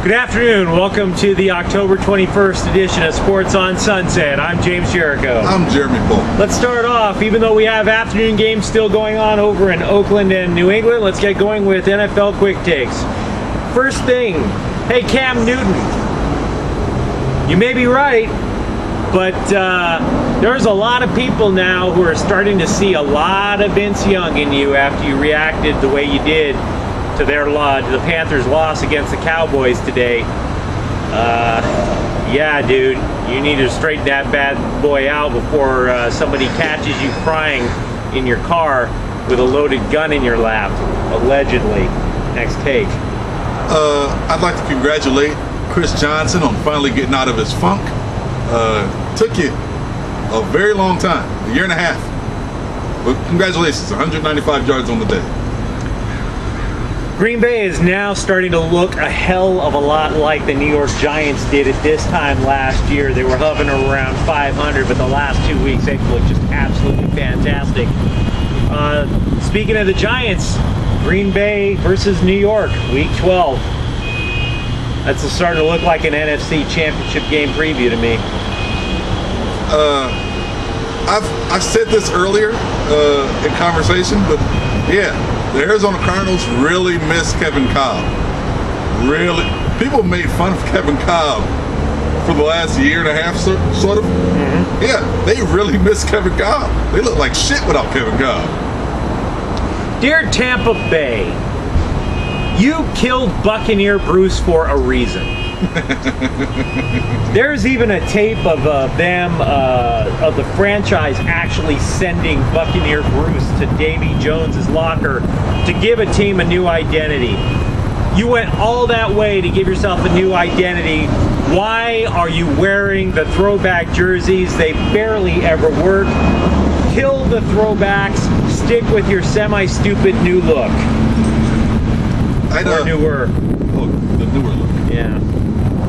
Good afternoon. Welcome to the October 21st edition of Sports on Sunset. I'm James Jericho. I'm Jeremy Pope. Let's start off, even though we have afternoon games still going on over in Oakland and New England, let's get going with NFL quick takes. First thing, hey Cam Newton, you may be right, but there's a lot of people now who are starting to see a lot of Vince Young in you after you reacted the way you did to their to the Panthers' loss against the Cowboys today. Yeah, dude, you need to straighten that bad boy out before somebody catches you crying in your car with a loaded gun in your lap, allegedly. Next take. I'd like to congratulate Chris Johnson on finally getting out of his funk. Took you a very long time, a year and a half. But congratulations, 195 yards on the day. Green Bay is now starting to look a hell of a lot like the New York Giants did at this time last year. They were hovering around 500, but the last 2 weeks they've looked just absolutely fantastic. Speaking of the Giants, Green Bay versus New York, Week 12. That's starting to look like an NFC Championship game preview to me. I've said this earlier in conversation, but yeah. The Arizona Cardinals really miss Kevin Kolb. Really, people made fun of Kevin Kolb for the last year and a half, sort of. Mm-hmm. Yeah, they really miss Kevin Kolb. They look like shit without Kevin Kolb. Dear Tampa Bay, you killed Buccaneer Bruce for a reason. There's even a tape of of the franchise actually sending Buccaneer Bruce to Davy Jones's locker to give a team a new identity. You went all that way to give yourself a new identity. Why are you wearing the throwback jerseys? They barely ever work. Kill the throwbacks. Stick with your semi-stupid new look. Or newer. Oh, the newer look. Yeah.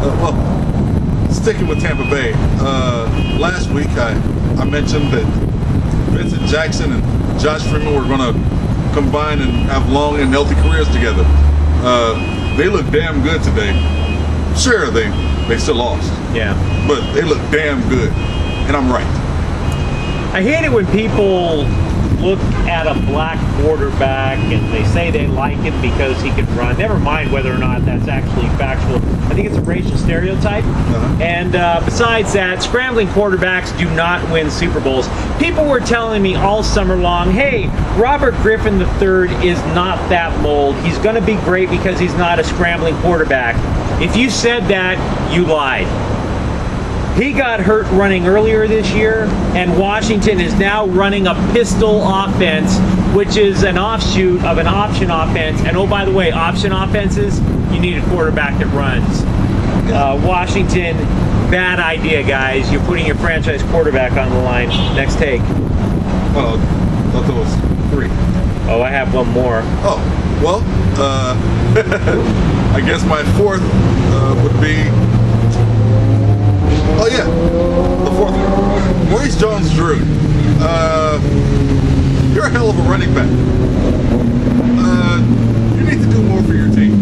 Well, sticking with Tampa Bay, last week I mentioned that Vincent Jackson and Josh Freeman were going to combine and have long and healthy careers together. They look damn good today. Sure, they still lost. Yeah. But they look damn good, and I'm right. I hate it when people look at a black quarterback and they say they like him because he can run. Never mind whether or not that's actually factual. I think it's a racial stereotype. And besides that, scrambling quarterbacks do not win Super Bowls. People were telling me all summer long, hey, Robert Griffin III is not that mold. He's going to be great because he's not a scrambling quarterback. If you said that, you lied. He got hurt running earlier this year, and Washington is now running a pistol offense, which is an offshoot of an option offense. And oh, by the way, option offenses, you need a quarterback that runs. Washington, bad idea, guys. You're putting your franchise quarterback on the line. Next take. Oh, I thought that was 3. Oh, I have one more. Oh, well, I guess my 4th would be... Oh yeah, the 4th one. Maurice Jones-Drew. You're a hell of a running back. You need to do more for your team.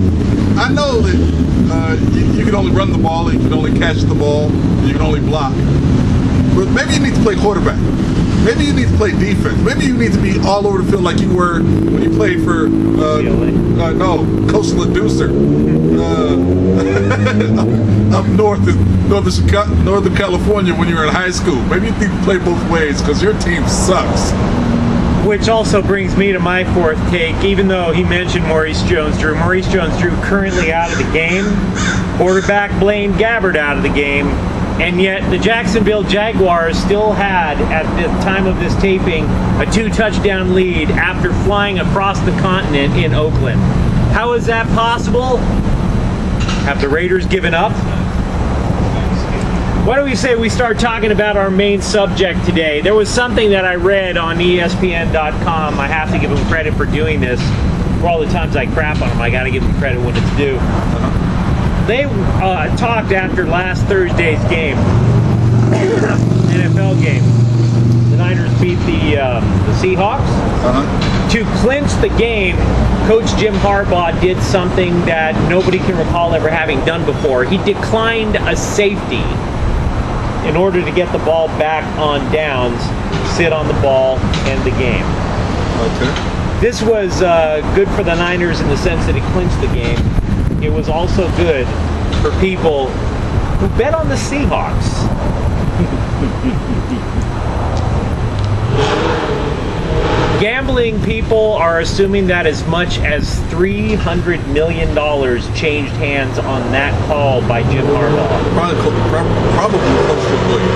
I know that you can only run the ball, and you can only catch the ball, and you can only block. But maybe you need to play quarterback. Maybe you need to play defense. Maybe you need to be all over the field like you were when you played for Coastal Deucer. Up north in Northern California when you were in high school. Maybe you need to play both ways because your team sucks. Which also brings me to my 4th take, even though he mentioned Maurice Jones-Drew. Maurice Jones-Drew currently out of the game. Quarterback Blaine Gabbert out of the game. And yet the Jacksonville Jaguars still had, at the time of this taping, a 2-touchdown lead after flying across the continent in Oakland. How is that possible? Have the Raiders given up? Why don't we say we start talking about our main subject today? There was something that I read on ESPN.com. I have to give them credit for doing this. For all the times I crap on them, I got to give them credit when it's due. They talked after last Thursday's game, NFL game, the Niners beat the Seahawks. To clinch the game, Coach Jim Harbaugh did something that nobody can recall ever having done before. He declined a safety in order to get the ball back on downs, sit on the ball, end the game. Okay. This was good for the Niners in the sense that it clinched the game. It was also good for people who bet on the Seahawks. Gambling people are assuming that as much as $300 million changed hands on that call by Jim Harbaugh. Probably close to $1 billion.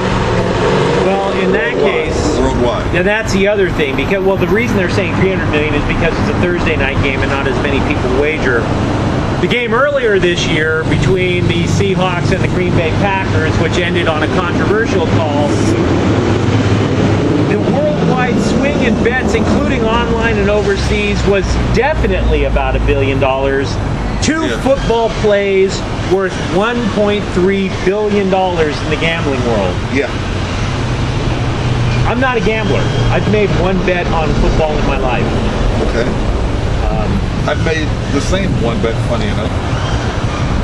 Well, in that case, worldwide. Now that's the other thing, because the reason they're saying $300 million is because it's a Thursday night game and not as many people wager. The game earlier this year between the Seahawks and the Green Bay Packers, which ended on a controversial call, the worldwide swing in bets, including online and overseas, was definitely about $1 billion. Two football plays worth $1.3 billion in the gambling world. Yeah. I'm not a gambler. I've made one bet on football in my life. Okay. I've made the same one bet, funny enough.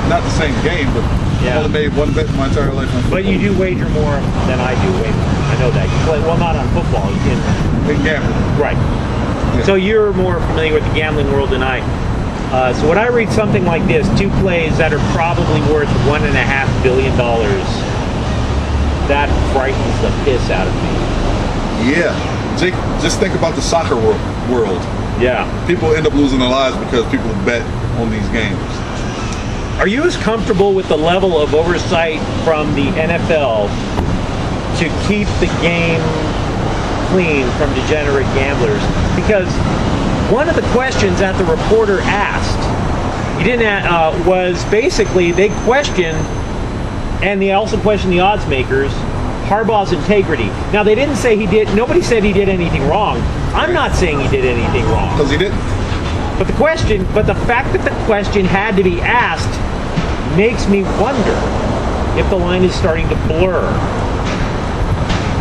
Not the same game, but I've only made one bet in my entire life on football. But you do wager more than I do wager. I know that. You play, well, not on football. In gambling. Right. Yeah. So you're more familiar with the gambling world than I. So when I read something like this, two plays that are probably worth $1.5 billion, that frightens the piss out of me. Yeah. Jake, just think about the soccer world. Yeah. People end up losing their lives because people bet on these games. Are you as comfortable with the level of oversight from the NFL to keep the game clean from degenerate gamblers? Because one of the questions that the reporter asked, he didn't was basically they questioned, and they also questioned the odds makers, Harbaugh's integrity. Now they didn't say he did. Nobody said he did anything wrong. I'm not saying he did anything wrong. Because he didn't. But the fact that the question had to be asked makes me wonder if the line is starting to blur.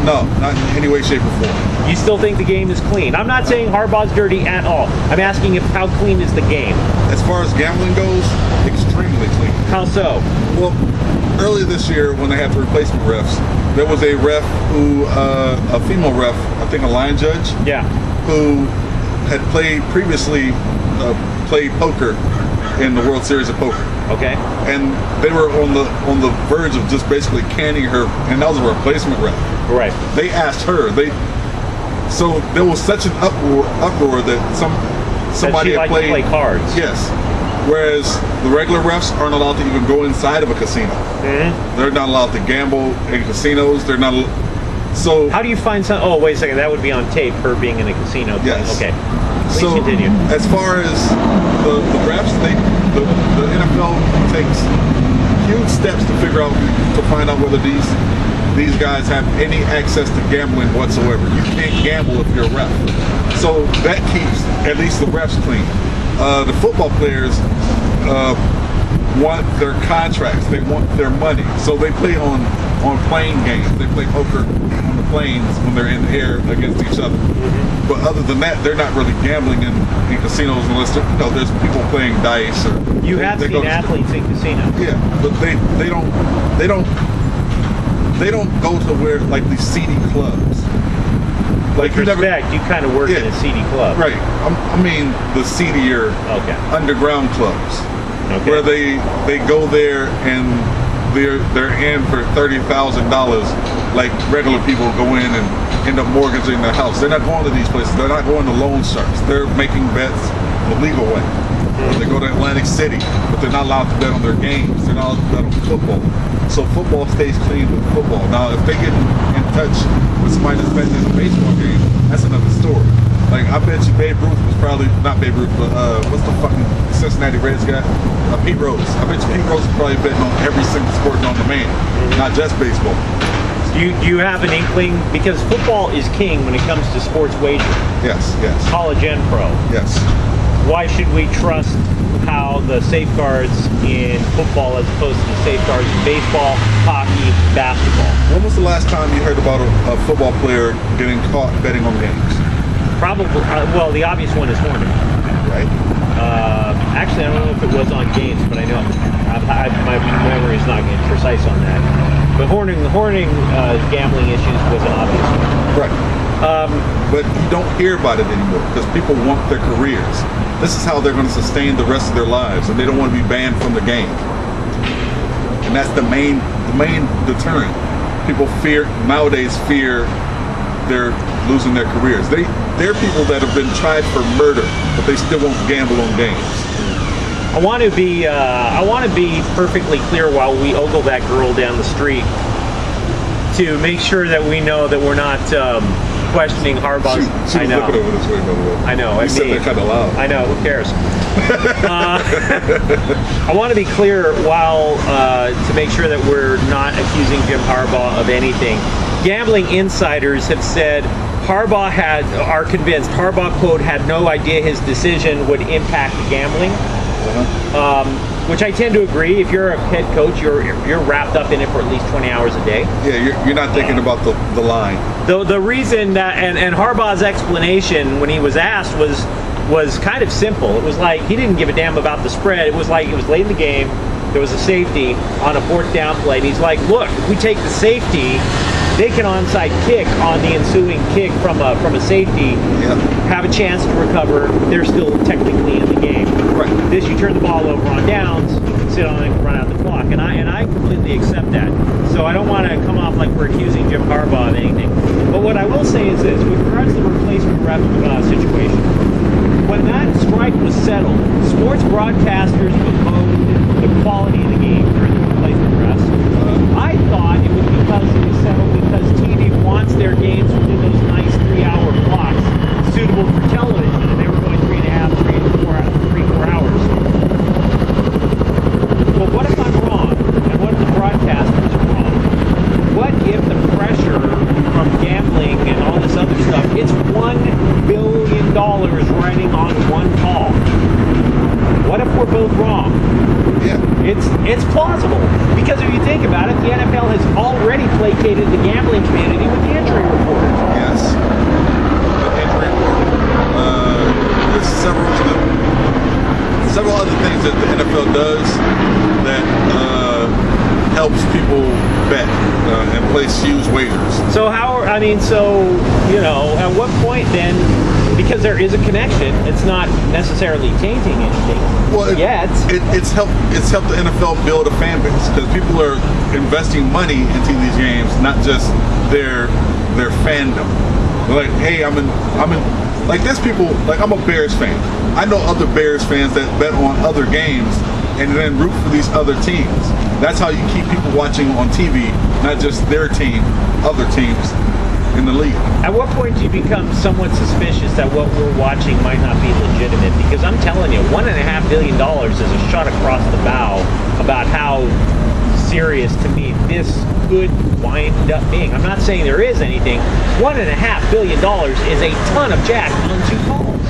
No, not in any way, shape, or form. You still think the game is clean? I'm not saying Harbaugh's dirty at all. I'm asking if how clean is the game? As far as gambling goes, extremely clean. How so? Well, earlier this year when they had the replacement refs, there was a ref who, a female ref, I think a line judge, who had previously played poker in the World Series of Poker. Okay. And they were on the verge of just basically canning her, and that was a replacement ref. Right. They asked her. So there was such an uproar that somebody had played to play cards. Yes. Whereas the regular refs aren't allowed to even go inside of a casino. Mm-hmm. They're not allowed to gamble in casinos. They're not. So how do you find some? Oh, wait a second. That would be on tape. Her being in a casino. Yes. Okay. Please continue. As far as the refs, the NFL takes huge steps to find out whether these guys have any access to gambling whatsoever. You can't gamble if you're a ref. So that keeps at least the refs clean. The football players want their contracts. They want their money. So they play on plane games. They play poker on the planes when they're in the air against each other. Mm-hmm. But other than that, they're not really gambling in casinos unless there's people playing dice or. You have seen athletes in casinos. Yeah, but they don't go to where like these seedy clubs. Like you kind of work in a seedy club. Right. I mean the seedier underground clubs. Okay. Where they go there and they're in for $30,000 like regular people go in and end up mortgaging their house. They're not going to these places. They're not going to loan sharks. They're making bets the legal way. They go to Atlantic City, but they're not allowed to bet on their games. They're not allowed to bet on football. So football stays clean with football. Now, if they get in touch with somebody that's betting in a baseball game, that's another story. Like, I bet you Babe Ruth was probably, not Babe Ruth, but what's the fucking Cincinnati Reds guy? Pete Rose. I bet you Pete Rose is probably betting on every single sport known to man, not just baseball. Do you have an inkling? Because football is king when it comes to sports wagering. Yes. College and pro. Yes. why should we trust how the safeguards in football as opposed to the safeguards in baseball, hockey, basketball? When was the last time you heard about a football player getting caught betting on games? Probably, well, the obvious one is Horning. Right. Actually, I don't know if it was on games, but I know my memory is not getting precise on that. But Horning gambling issues was an obvious one. Right. But you don't hear about it anymore because people want their careers. This is how they're going to sustain the rest of their lives, and they don't want to be banned from the game. And that's the main deterrent. People nowadays fear they're losing their careers. They're people that have been tried for murder, but they still won't gamble on games. I want to be perfectly clear while we ogle that girl down the street to make sure that we know that we're not questioning Harbaugh's. She was looking over this way, by the way. I know. You said that kind of loud. I know. Who cares? I want to be clear while to make sure that we're not accusing Jim Harbaugh of anything. Gambling insiders have said are convinced Harbaugh, quote, had no idea his decision would impact gambling. Which I tend to agree. If you're a head coach, you're wrapped up in it for at least 20 hours a day. Yeah, you're not thinking about the line. The reason that and Harbaugh's explanation when he was asked was kind of simple. It was like he didn't give a damn about the spread. It was like it was late in the game. There was a safety on a fourth down play, and he's like, look, if we take the safety, they can onside kick on the ensuing kick from a safety, have a chance to recover. They're still technically in the game. Right. This, you turn the ball over on downs, sit on it, run out the clock, and I completely accept that. So I don't want to come off like we're accusing Jim Harbaugh of anything. But what I will say is this: with regards to the replacement ref situation, when that strike was settled, sports broadcasters bemoaned the quality of the game during the replacement refs. I thought it was because it was settled because TV wants their games within those nice 3-hour blocks suitable for television, and they were going 3 hours. But what if I'm wrong? And what if the broadcasters are wrong? What if the pressure from gambling and all this other stuff, it's $1 billion riding on one call? What if we're both wrong? Yeah. It's plausible. Because if you think about it, the NFL has already placated the gambling community with the injury report. Yes. The injury report. There's several other things that the NFL does that helps people bet and place huge wagers. So at what point then, because there is a connection, it's not necessarily tainting anything. Well, it's helped the NFL build a fan base because people are investing money into these games, not just their fandom. Like, hey, I'm in. Like, there's people. Like, I'm a Bears fan. I know other Bears fans that bet on other games and then root for these other teams. That's how you keep people watching on TV, not just their team, other teams in the league. At what point do you become somewhat suspicious that what we're watching might not be legitimate? Because I'm telling you, $1.5 billion is a shot across the bow about how serious to me this could wind up being. I'm not saying there is anything. $1.5 billion is a ton of jack on 2 calls.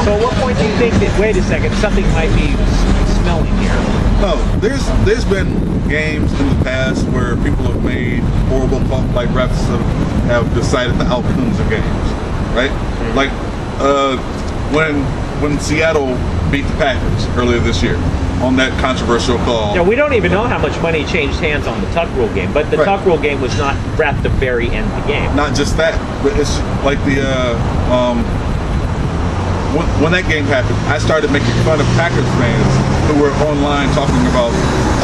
So at what point do you think that, wait a second, something might be smelling here? No, there's been games in the past where people have made horrible calls, like refs have decided the outcomes of games, right? Mm-hmm. Like when Seattle beat the Packers earlier this year on that controversial call. Yeah, we don't even know how much money changed hands on the Tuck Rule game, but the Tuck Rule game was not at the very end of the game. Not just that, but it's like when that game happened, I started making fun of Packers fans who were online talking about,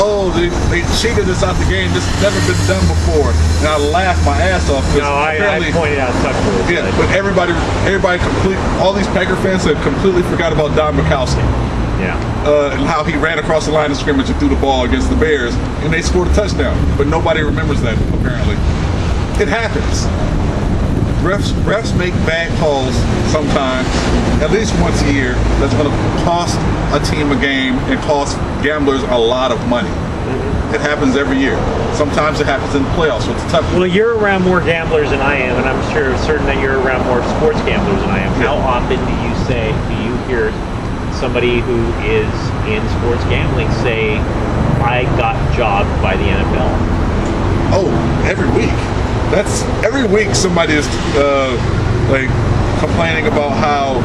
oh, they cheated us out the game. This has never been done before, and I laughed my ass off. No, I pointed out Tuck Rule. Yeah, but everybody all these Packer fans have completely forgot about Don Mikowski. Yeah. And how he ran across the line of scrimmage and threw the ball against the Bears, and they scored a touchdown. But nobody remembers that, apparently. It happens. Refs make bad calls sometimes, at least once a year, that's going to cost a team a game and cost gamblers a lot of money. It happens every year. Sometimes it happens in the playoffs, so it's tough. Well, you're around more gamblers than I am, and I'm certain that you're around more sports gamblers than I am. How often do you hear somebody who is in sports gambling say, I got jobbed by the NFL? Oh, every week. That's every week somebody is like complaining about how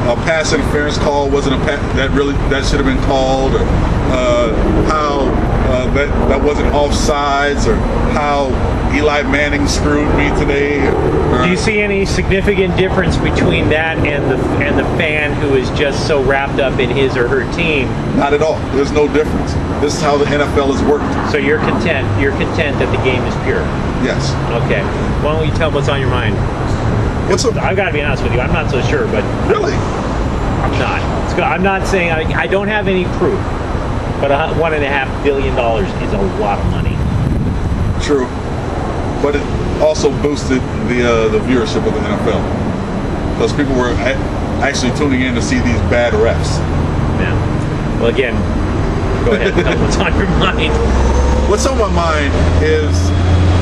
a pass interference call wasn't that should have been called, or how that wasn't offsides, or how Eli Manning screwed me today. Do you see any significant difference between that and the fan who is just so wrapped up in his or her team? Not at all. There's no difference. This is how the NFL is worked. So you're content that the game is pure? Yes. Okay. Why don't you tell what's on your mind? I've got to be honest with you. I'm not so sure, but really, I'm not. I'm not saying I don't have any proof, but $1.5 billion is a lot of money. True, but it also boosted the viewership of the NFL because people were actually tuning in to see these bad refs. Yeah. Well, again, go ahead. Tell what's on your mind. What's on my mind is,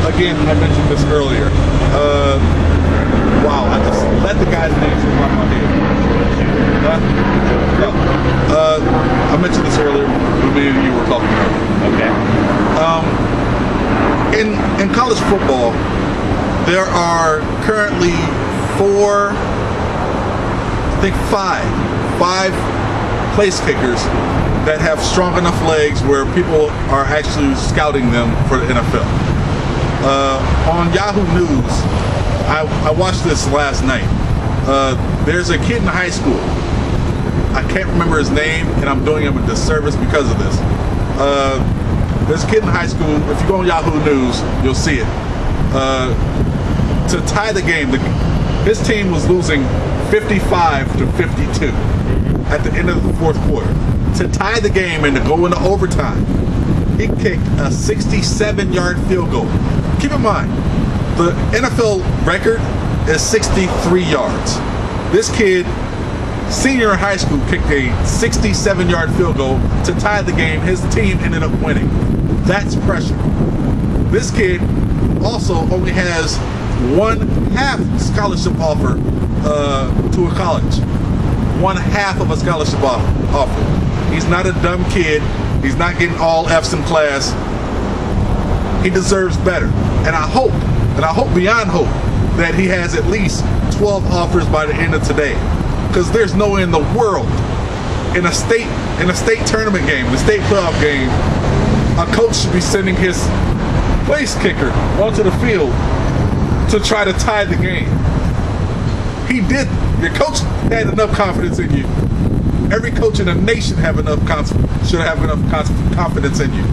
again, I mentioned this earlier. Wow, I just let the guy's name slip out my head. I mentioned this earlier when me and you were talking earlier. Okay. In college football, there are currently five place kickers that have strong enough legs where people are actually scouting them for the NFL. On Yahoo News, I watched this last night. There's a kid in high school. I can't remember his name, and I'm doing him a disservice because of this. There's a kid in high school. If you go on Yahoo News, you'll see it. To tie the game, his team was losing 55 to 52 at the end of the fourth quarter. To tie the game and to go into overtime, he kicked a 67-yard field goal. Keep in mind, the NFL record is 63 yards. This kid, senior in high school, kicked a 67-yard field goal to tie the game. His team ended up winning. That's pressure. This kid also only has one half scholarship offer to a college. One half of a scholarship offer. He's not a dumb kid. He's not getting all F's in class. He deserves better. And I hope beyond hope, that he has at least 12 offers by the end of today. Because there's no way in the world, in a state tournament game, the state playoff game, a coach should be sending his place kicker onto the field to try to tie the game. He did. Your coach had enough confidence in you. Every coach in the nation should have enough confidence in you.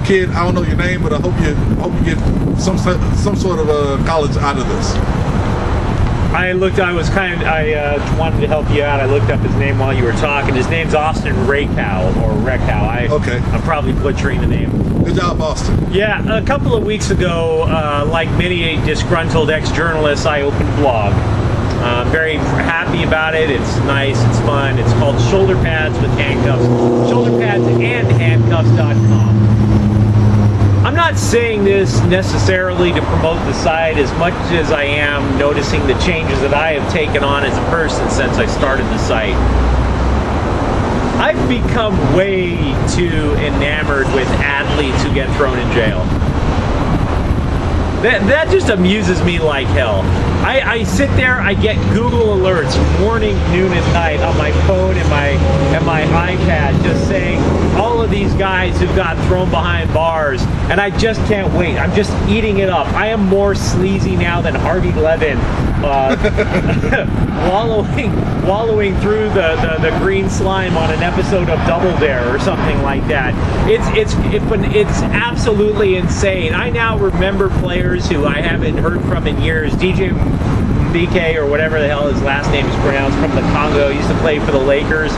Kid, I don't know your name, but I hope you get some sort of college out of this. I wanted to help you out. I looked up his name while you were talking. His name's Austin Rakow, or Rekow. Okay. I'm probably butchering the name. Good job, Austin. Yeah, a couple of weeks ago, like many disgruntled ex-journalists, I opened a blog. I'm very happy about it. It's nice. It's fun. It's called Shoulder Pads with Handcuffs. ShoulderPadsandHandcuffs.com. I'm not saying this necessarily to promote the site as much as I am noticing the changes that I have taken on as a person since I started the site. I've become way too enamored with athletes who get thrown in jail. That just amuses me like hell. I sit there, I get Google alerts morning, noon, and night on my phone and my iPad just saying all of these guys who got thrown behind bars, and I just can't wait. I'm just eating it up. I am more sleazy now than Harvey Levin, wallowing through the green slime on an episode of Double Dare or something like that. It's absolutely insane. I now remember players who I haven't heard from in years. DJ BK, or whatever the hell his last name is pronounced, from the Congo, used to play for the Lakers.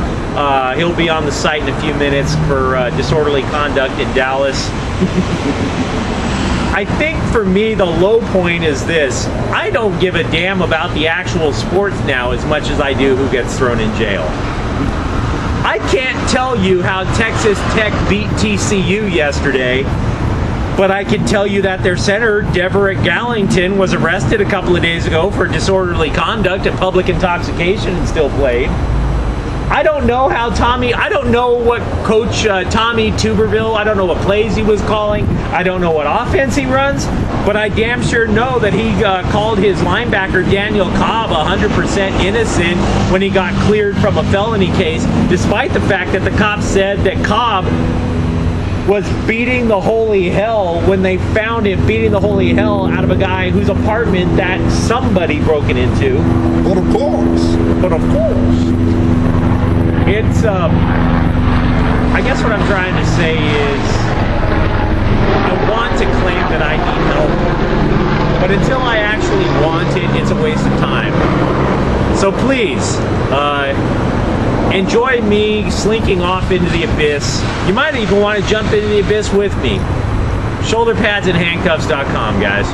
He'll be on the site in a few minutes for disorderly conduct in Dallas. I think for me the low point is this: I don't give a damn about the actual sports now as much as I do who gets thrown in jail. I can't tell you how Texas Tech beat TCU yesterday, But I can tell you that their center, Deverett Gallington, was arrested a couple of days ago for disorderly conduct and public intoxication and still played. I don't know how I don't know what Coach Tommy Tuberville, I don't know what plays he was calling. I don't know what offense he runs, but I damn sure know that he called his linebacker, Daniel Cobb, 100% innocent when he got cleared from a felony case, despite the fact that the cops said that Cobb was beating the holy hell when they found him beating the holy hell out of a guy whose apartment that somebody broken into. But of course. It's, I guess what I'm trying to say is, I want to claim that I need help, but until I actually want it, it's a waste of time. So please, enjoy me slinking off into the abyss. You might even want to jump into the abyss with me. Shoulderpadsandhandcuffs.com, guys.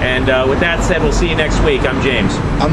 And with that said, we'll see you next week. I'm James.